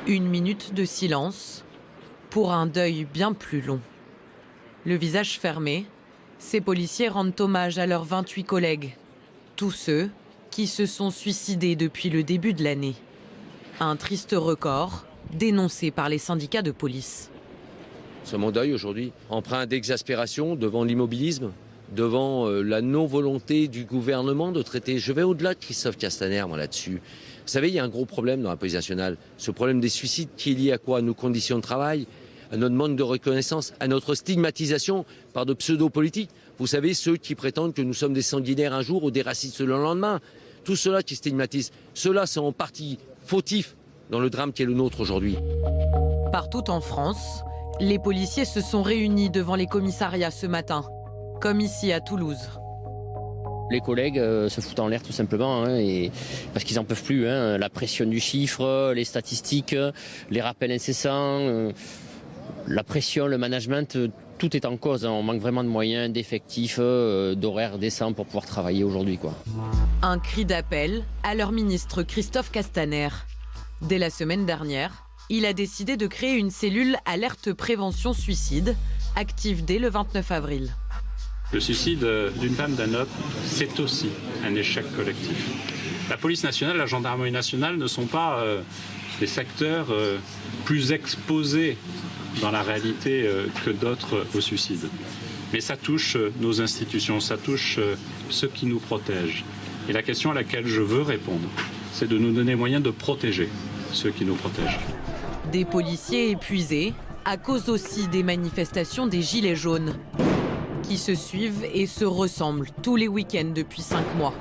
Une minute de silence pour un deuil bien plus long. Le visage fermé, ces policiers rendent hommage à leurs 28 collègues, tous ceux qui se sont suicidés depuis le début de l'année. Un triste record dénoncé par les syndicats de police. C'est mon deuil aujourd'hui, empreint d'exaspération devant l'immobilisme, devant la non-volonté du gouvernement de traiter. Je vais au-delà de Christophe Castaner, moi, là-dessus. Vous savez, il y a un gros problème dans la police nationale. Ce problème des suicides qui est lié à quoi? À nos conditions de travail, à notre manque de reconnaissance, à notre stigmatisation par de pseudo-politiques. Vous savez, ceux qui prétendent que nous sommes des sanguinaires un jour ou des racistes le lendemain. Tout cela qui stigmatise, ceux-là sont en partie fautifs dans le drame qui est le nôtre aujourd'hui. Partout en France, les policiers se sont réunis devant les commissariats ce matin, comme ici à Toulouse. Les collègues se foutent en l'air tout simplement, parce qu'ils n'en peuvent plus. La pression du chiffre, les statistiques, les rappels incessants, la pression, le management, tout est en cause. On manque vraiment de moyens, d'effectifs, d'horaires décents pour pouvoir travailler aujourd'hui, quoi. Un cri d'appel à leur ministre Christophe Castaner. Dès la semaine dernière, il a décidé de créer une cellule alerte prévention suicide, active dès le 29 avril. Le suicide d'une femme, d'un homme, c'est aussi un échec collectif. La police nationale, la gendarmerie nationale ne sont pas des secteurs plus exposés dans la réalité que d'autres au suicide. Mais ça touche nos institutions, ça touche ceux qui nous protègent. Et la question à laquelle je veux répondre, c'est de nous donner moyen de protéger ceux qui nous protègent. Des policiers épuisés, à cause aussi des manifestations des Gilets jaunes, qui se suivent et se ressemblent tous les week-ends depuis 5 mois.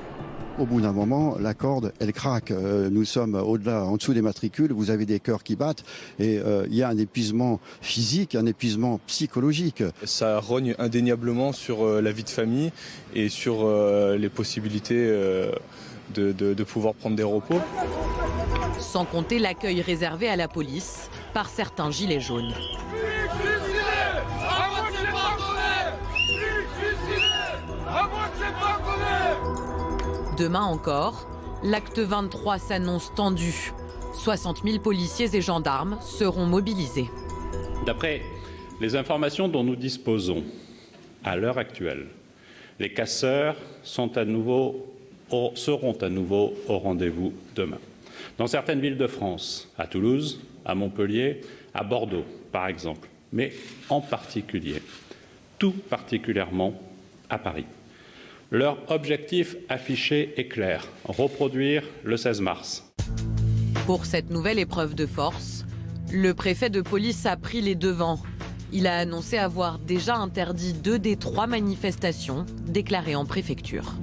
Au bout d'un moment, la corde, elle craque. Nous sommes au-delà, en dessous des matricules, vous avez des cœurs qui battent et il y a un épuisement physique, un épuisement psychologique. Ça rogne indéniablement sur la vie de famille et sur les possibilités de pouvoir prendre des repos. Sans compter l'accueil réservé à la police par certains gilets jaunes. Demain encore, l'acte 23 s'annonce tendu. 60 000 policiers et gendarmes seront mobilisés. D'après les informations dont nous disposons à l'heure actuelle, les casseurs seront à nouveau au rendez-vous demain. Dans certaines villes de France, à Toulouse, à Montpellier, à Bordeaux par exemple, mais en particulier, tout particulièrement à Paris. Leur objectif affiché est clair, reproduire le 16 mars. Pour cette nouvelle épreuve de force, le préfet de police a pris les devants. Il a annoncé avoir déjà interdit 2 des 3 manifestations déclarées en préfecture.